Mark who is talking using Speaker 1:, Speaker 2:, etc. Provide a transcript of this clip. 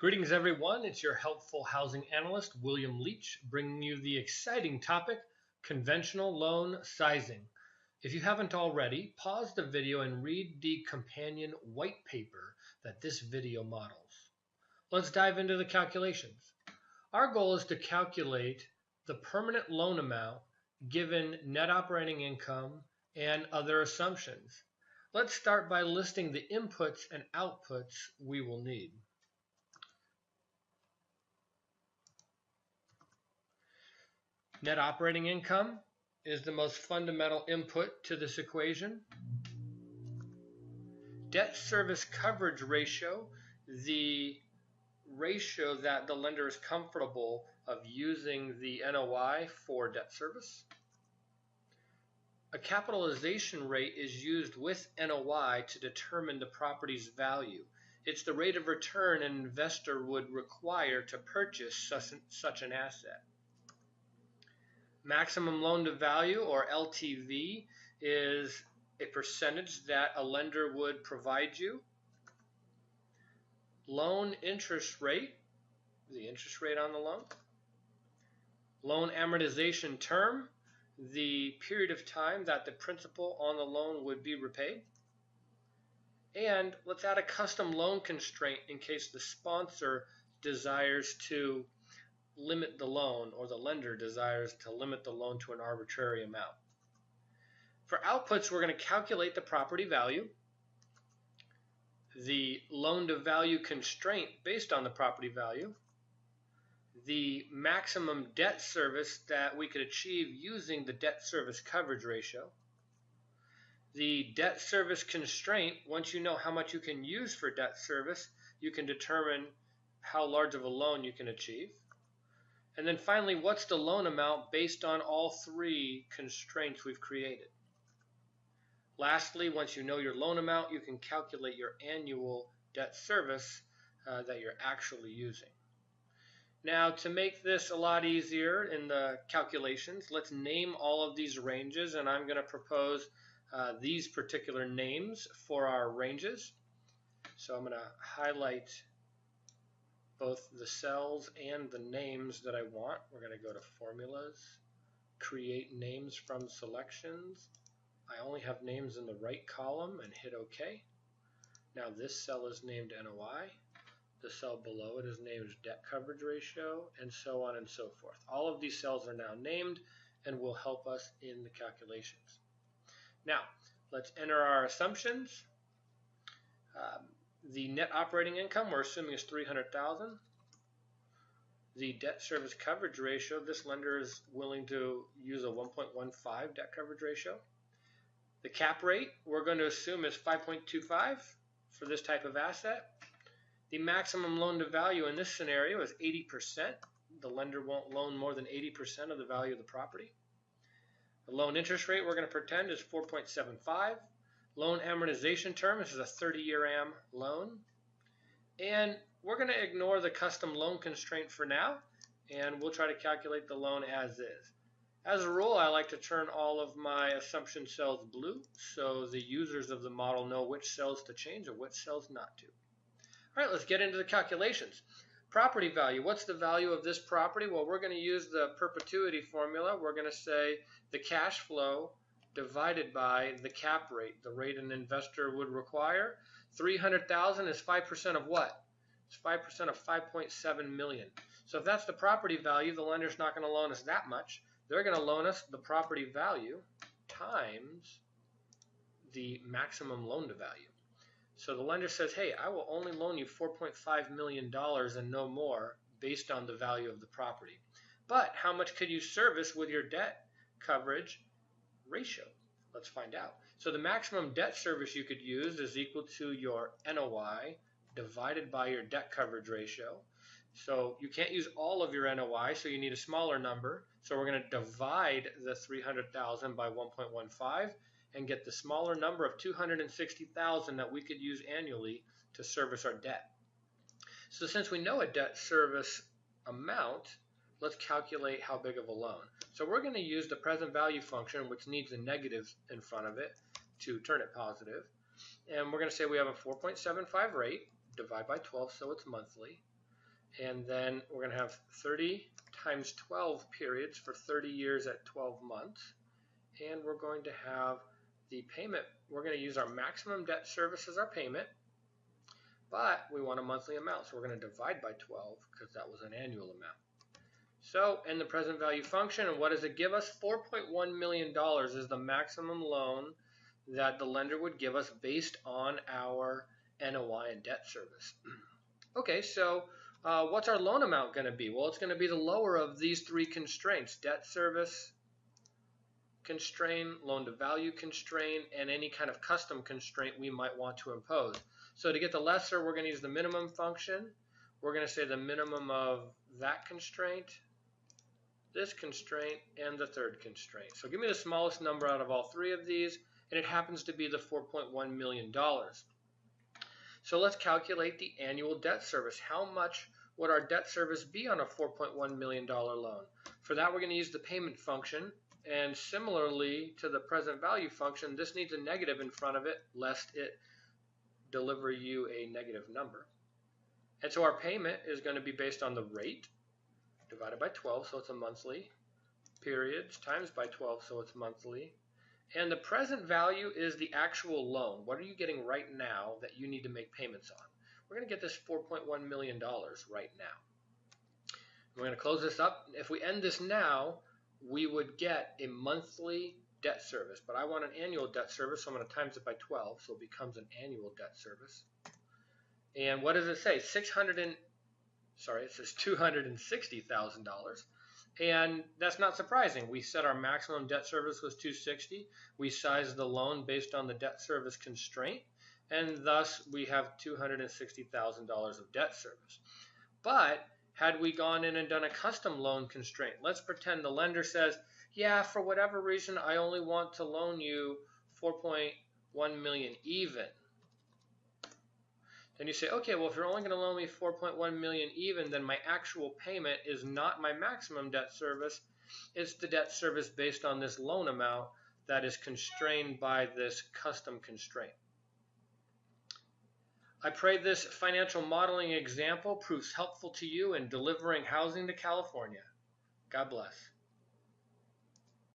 Speaker 1: Greetings, everyone. It's your helpful housing analyst, William Leach, bringing you the exciting topic, conventional loan sizing. If you haven't already, pause the video and read the companion white paper that this video models. Let's dive into the calculations. Our goal is to calculate the permanent loan amount given net operating income and other assumptions. Let's start by listing the inputs and outputs we will need. Net operating income is the most fundamental input to this equation. Debt service coverage ratio, the ratio that the lender is comfortable of using the NOI for debt service. A capitalization rate is used with NOI to determine the property's value. It's the rate of return an investor would require to purchase such an asset. Maximum loan to value, or LTV, is a percentage that a lender would provide you. Loan interest rate, the interest rate on the loan. Loan amortization term, the period of time that the principal on the loan would be repaid. And let's add a custom loan constraint in case the sponsor desires to limit the loan, or the lender desires to limit the loan to an arbitrary amount. For outputs, we're going to calculate the property value, the loan to value constraint based on the property value, the maximum debt service that we could achieve using the debt service coverage ratio, the debt service constraint. Once you know how much you can use for debt service, you can determine how large of a loan you can achieve. And then finally, what's the loan amount based on all three constraints we've created? Lastly, once you know your loan amount, you can calculate your annual debt service that you're actually using. Now, to make this a lot easier in the calculations, let's name all of these ranges, and I'm going to propose these particular names for our ranges. So I'm going to highlight both the cells and the names that I want. We're going to go to Formulas, Create Names from Selections. I only have names in the right column, and hit OK. Now this cell is named NOI. The cell below it is named Debt Coverage Ratio, and so on and so forth. All of these cells are now named and will help us in the calculations. Now, let's enter our assumptions. The net operating income we're assuming is $300,000. The debt service coverage ratio, this lender is willing to use a 1.15 debt coverage ratio. The cap rate we're going to assume is 5.25 for this type of asset. The maximum loan to value in this scenario is 80%. The lender won't loan more than 80% of the value of the property. The loan interest rate we're going to pretend is 4.75. Loan amortization term, this is a 30-year AM loan. And we're going to ignore the custom loan constraint for now, and we'll try to calculate the loan as is. As a rule, I like to turn all of my assumption cells blue so the users of the model know which cells to change and which cells not to. All right, let's get into the calculations. Property value, what's the value of this property? Well, we're going to use the perpetuity formula. We're going to say the cash flow divided by the cap rate, the rate an investor would require. 300,000 is 5% of what? It's 5% of 5.7 million. So if that's the property value, the lender's not going to loan us that much. They're going to loan us the property value times the maximum loan to value. So the lender says, hey, I will only loan you $4.5 million and no more based on the value of the property. But how much could you service with your debt coverage ratio? Let's find out. So the maximum debt service you could use is equal to your NOI divided by your debt coverage ratio. So you can't use all of your NOI, so you need a smaller number. So we're going to divide the 300,000 by 1.15 and get the smaller number of 260,000 that we could use annually to service our debt. So since we know a debt service amount, let's calculate how big of a loan. So we're going to use the present value function, which needs a negative in front of it to turn it positive. And we're going to say we have a 4.75 rate, divide by 12 so it's monthly. And then we're going to have 30 times 12 periods for 30 years at 12 months. And we're going to have the payment. We're going to use our maximum debt service as our payment, but we want a monthly amount. So we're going to divide by 12 because that was an annual amount. So in the present value function, and what does it give us? $4.1 million is the maximum loan that the lender would give us based on our NOI and debt service. Okay, so what's our loan amount going to be? Well, it's going to be the lower of these three constraints: debt service constraint, loan to value constraint, and any kind of custom constraint we might want to impose. So to get the lesser, we're going to use the minimum function. We're going to say the minimum of that constraint, this constraint, and the third constraint. So give me the smallest number out of all three of these, and it happens to be the $4.1 million. So let's calculate the annual debt service. How much would our debt service be on a $4.1 million loan? For that, we're going to use the payment function. And similarly to the present value function, this needs a negative in front of it, lest it deliver you a negative number. And so our payment is going to be based on the rate divided by 12, so it's a monthly, periods times by 12, so it's monthly. And the present value is the actual loan. What are you getting right now that you need to make payments on? We're going to get this $4.1 million right now. We're going to close this up. If we end this now, we would get a monthly debt service, but I want an annual debt service, so I'm going to times it by 12, so it becomes an annual debt service. And what does it say? It says $260,000. And that's not surprising. We said our maximum debt service was $260,000. We sized the loan based on the debt service constraint, and thus we have $260,000 of debt service. But had we gone in and done a custom loan constraint, let's pretend the lender says, yeah, for whatever reason, I only want to loan you $4.1 million even. Then you say, okay, well, if you're only going to loan me $4.1 million even, then my actual payment is not my maximum debt service. It's the debt service based on this loan amount that is constrained by this custom constraint. I pray this financial modeling example proves helpful to you in delivering housing to California. God bless.